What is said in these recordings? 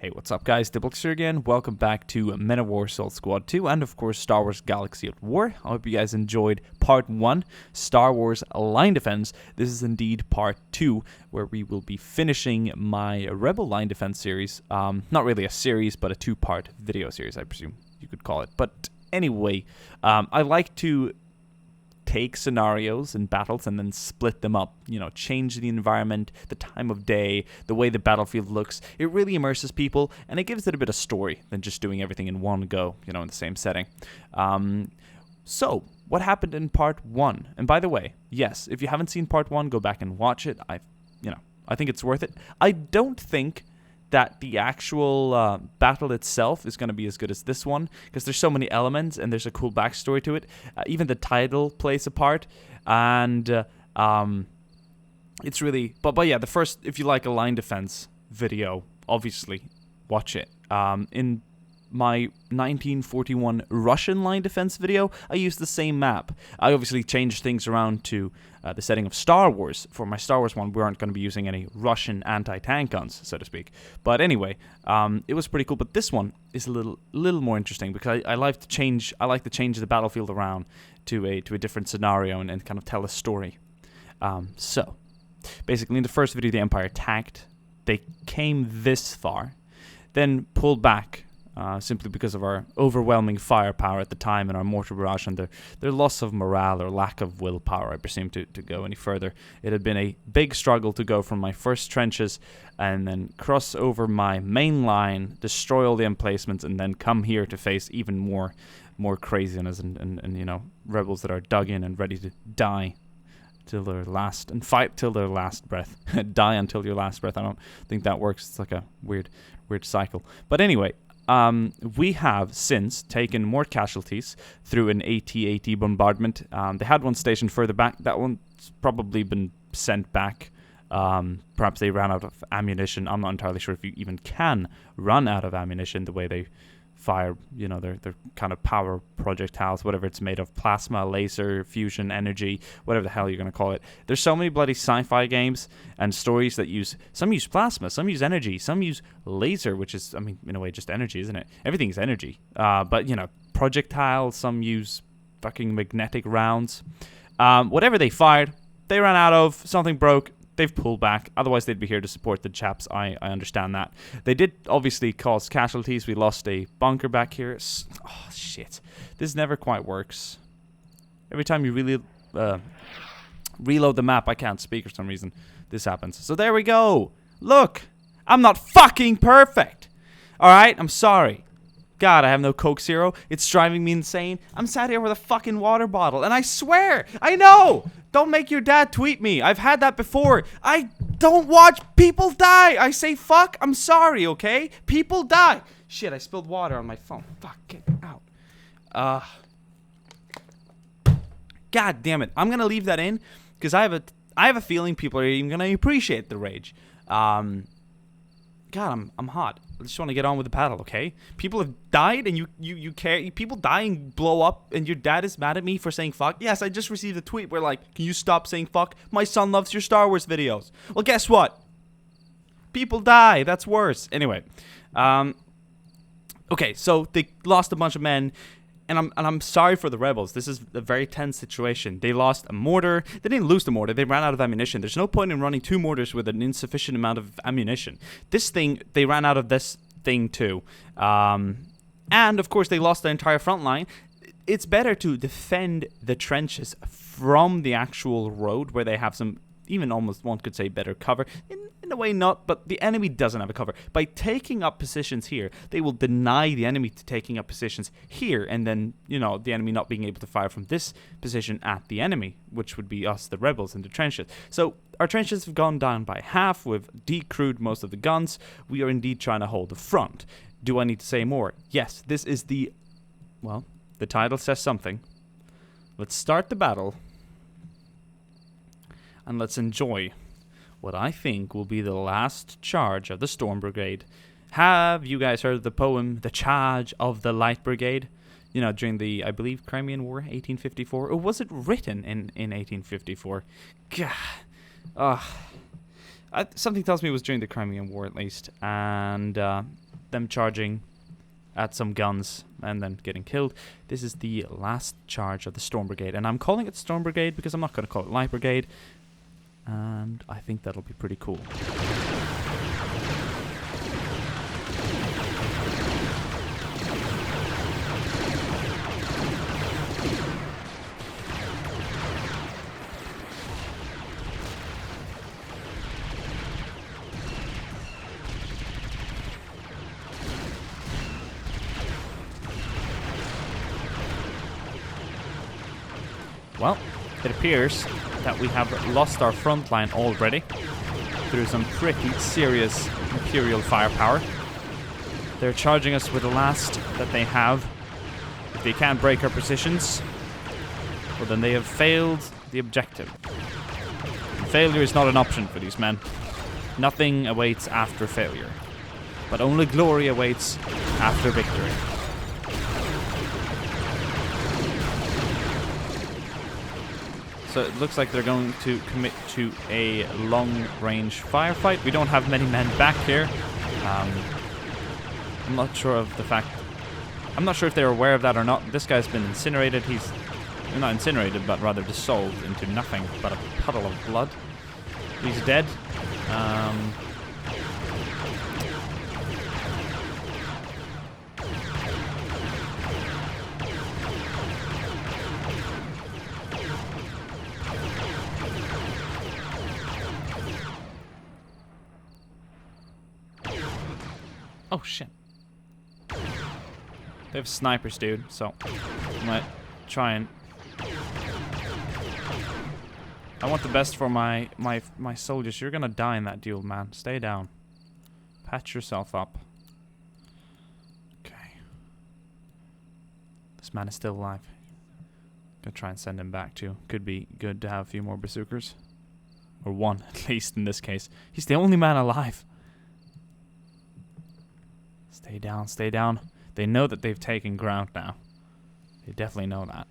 Hey, what's up guys, DiplexHeated here again. Welcome back to Men of War Assault Squad 2 and of course Star Wars Galaxy at War. I hope you guys enjoyed part 1, Star Wars Line Defense. This is indeed part 2, where we will be finishing my Rebel Line Defense series. Not really a series, but a 2-part video series, I presume you could call it. But anyway, I like to take scenarios and battles and then split them up, change the environment, the time of day, the way the battlefield looks. It really immerses people and it gives it a bit of story than just doing everything in one go, in the same setting. So what happened in part 1? And by the way, yes, if you haven't seen part 1, go back and watch it. I think it's worth it. I don't think that the actual battle itself is going to be as good as this one, because there's so many elements and there's a cool backstory to it. Even the title plays a part, and it's really... But yeah, the first, if you like a line defense video, obviously, watch it. In my 1941 Russian line defense video, I used the same map. I obviously changed things around to the setting of Star Wars. For my Star Wars one, we aren't going to be using any Russian anti-tank guns, so to speak. But anyway, it was pretty cool. But this one is a little more interesting, because I like to change the battlefield around to a different scenario and kind of tell a story. So basically, in the first video, the Empire attacked. They came this far, then pulled back. Simply because of our overwhelming firepower at the time and our mortar barrage and their loss of morale or lack of willpower, I presume, to go any further. It had been a big struggle to go from my first trenches and then cross over my main line, destroy all the emplacements, and then come here to face even more craziness and rebels that are dug in and ready to die till their last, and fight till their last breath. Die until your last breath. I don't think that works. It's like a weird cycle. But anyway, we have since taken more casualties through an AT-AT bombardment. They had one stationed further back. That one's probably been sent back. Perhaps they ran out of ammunition. I'm not entirely sure if you even can run out of ammunition the way they fire, their kind of power projectiles, whatever it's made of, plasma, laser, fusion, energy, whatever the hell you're going to call it. There's so many bloody sci-fi games and stories that some use plasma, some use energy, some use laser, which is, in a way, just energy, isn't it? Everything's energy. But, projectiles, some use fucking magnetic rounds. Whatever they fired, they ran out of, something broke. They've pulled back. Otherwise, they'd be here to support the chaps. I understand that. They did obviously cause casualties. We lost a bunker back here. Oh, shit. This never quite works. Every time you really reload the map, I can't speak for some reason. This happens. So there we go. Look. I'm not fucking perfect. Alright? I'm sorry. God, I have no Coke Zero. It's driving me insane. I'm sat here with a fucking water bottle, and I swear, I know! Don't make your dad tweet me. I've had that before. I don't watch people die. I say fuck. I'm sorry, okay? People die. Shit, I spilled water on my phone. Fuck, get out. God damn it. I'm gonna leave that in, because I have a feeling people are even gonna appreciate the rage. God, I'm hot. I just want to get on with the battle, okay? People have died, and you care. People die and blow up, and your dad is mad at me for saying fuck. Yes, I just received a tweet where, like, can you stop saying fuck? My son loves your Star Wars videos. Well, guess what? People die. That's worse. Anyway, okay, so they lost a bunch of men. And I'm sorry for the rebels. This is a very tense situation. They lost a mortar. They didn't lose the mortar. They ran out of ammunition. There's no point in running 2 mortars with an insufficient amount of ammunition. This thing, they ran out of this thing too. And, of course, they lost the entire front line. It's better to defend the trenches from the actual road, where they have some, even almost one could say, better cover. In a way not, but the enemy doesn't have a cover. By taking up positions here, they will deny the enemy to taking up positions here, and then, the enemy not being able to fire from this position at the enemy, which would be us, the rebels, in the trenches. So our trenches have gone down by half. We've decrewed most of the guns. We are indeed trying to hold the front. Do I need to say more? Yes, this is the title says something. Let's start the battle, and let's enjoy what I think will be the last charge of the Storm Brigade. Have you guys heard of the poem, The Charge of the Light Brigade? During the, I believe, Crimean War, 1854? Or was it written in 1854? God. Something tells me it was during the Crimean War, at least. And them charging at some guns and then getting killed. This is the last charge of the Storm Brigade, and I'm calling it Storm Brigade because I'm not going to call it Light Brigade, and I think that'll be pretty cool. Well, it appears that we have lost our front line already through some pretty serious Imperial firepower. They're charging us with the last that they have. If they can't break our positions, well, then they have failed the objective. And failure is not an option for these men. Nothing awaits after failure, but only glory awaits after victory. So it looks like they're going to commit to a long-range firefight. We don't have many men back here. I'm not sure of the fact... I'm not sure if they're aware of that or not. This guy's been incinerated. He's not incinerated, but rather dissolved into nothing but a puddle of blood. He's dead. Oh, shit. They have snipers, dude, so I might try and... I want the best for my soldiers. You're gonna die in that duel, man. Stay down. Patch yourself up. Okay. This man is still alive. Gonna try and send him back, too. Could be good to have a few more berserkers. Or one, at least, in this case. He's the only man alive. Stay down, stay down. They know that they've taken ground now. They definitely know that.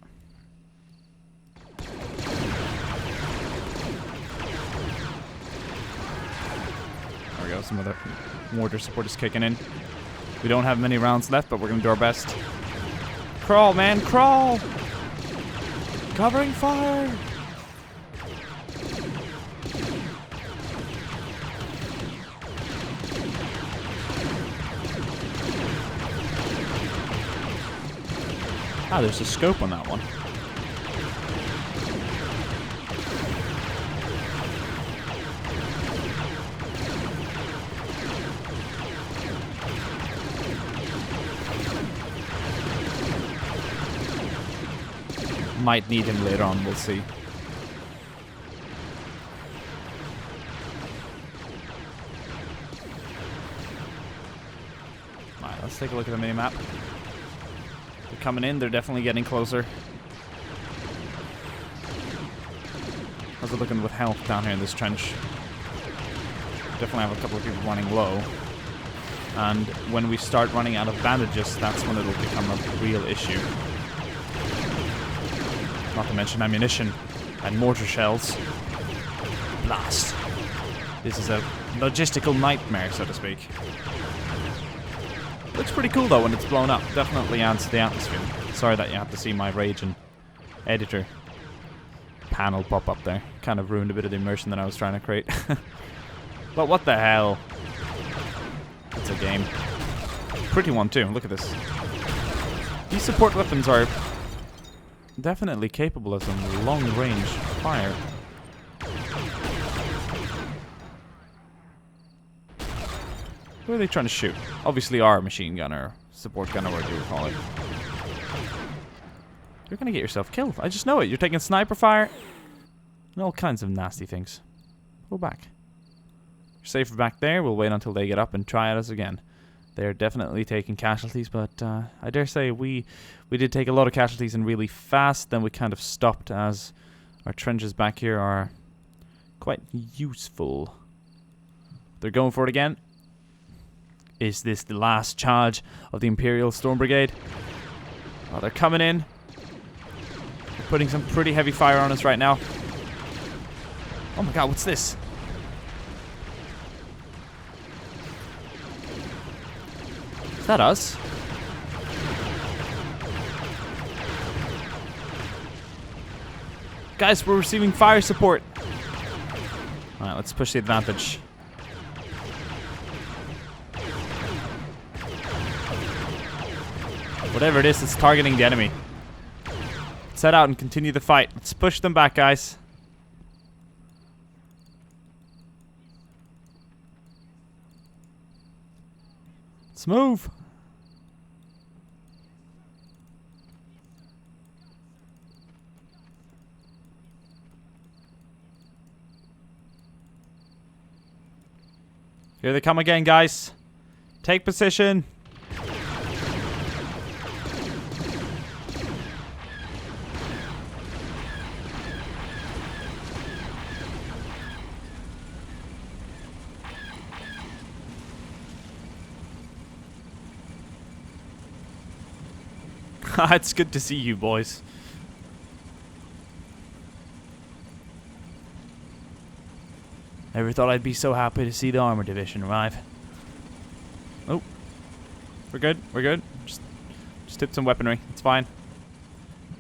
There we go, some other mortar support is kicking in. We don't have many rounds left, but we're going to do our best. Crawl, man, crawl! Covering fire! Ah, there's a scope on that one. Might need him later on, we'll see. Alright, let's take a look at the mini-map. They're coming in, they're definitely getting closer. How's it looking with health down here in this trench? Definitely have a couple of people running low. And when we start running out of bandages, that's when it'll become a real issue. Not to mention ammunition and mortar shells. Blast. This is a logistical nightmare, so to speak. Looks pretty cool though when it's blown up. Definitely adds to the atmosphere. Sorry that you have to see my rage and editor panel pop up there. Kind of ruined a bit of the immersion that I was trying to create. But what the hell? It's a game. Pretty one too. Look at this. These support weapons are definitely capable of some long-range fire. Who are they trying to shoot? Obviously our machine gunner, support gunner, whatever you call it. You're gonna get yourself killed. I just know it. You're taking sniper fire and all kinds of nasty things. Go back. You're safer back there. We'll wait until they get up and try at us again. They're definitely taking casualties, but I dare say we did take a lot of casualties and really fast. Then we kind of stopped as our trenches back here are quite useful. They're going for it again. Is this the last charge of the Imperial Storm Brigade? Oh, they're coming in. They're putting some pretty heavy fire on us right now. Oh my god, what's this? that us? Guys, we're receiving fire support. Alright, let's push the advantage. Whatever it is, it's targeting the enemy. Let's head out and continue the fight. Let's push them back, guys. Let's move. Here they come again, guys. Take position. It's good to see you, boys. Never thought I'd be so happy to see the armor division arrive. Oh. We're good. We're good. Just tipped some weaponry. It's fine.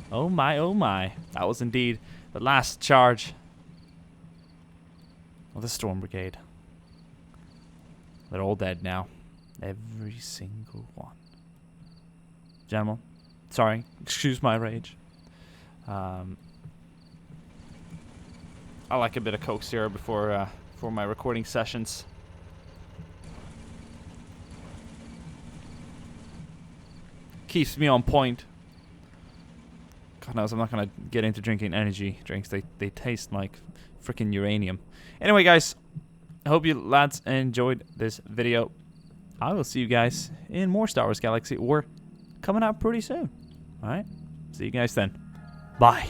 Oh my, oh my. That was indeed the last charge of the Storm Brigade. They're all dead now. Every single one. Gentlemen. Sorry, excuse my rage. I like a bit of Coke Zero before my recording sessions. Keeps me on point. God knows I'm not gonna get into drinking energy drinks. They taste like freaking uranium. Anyway, guys, I hope you lads enjoyed this video. I will see you guys in more Star Wars Galaxy. We're coming out pretty soon. Alright, see you guys then. Bye.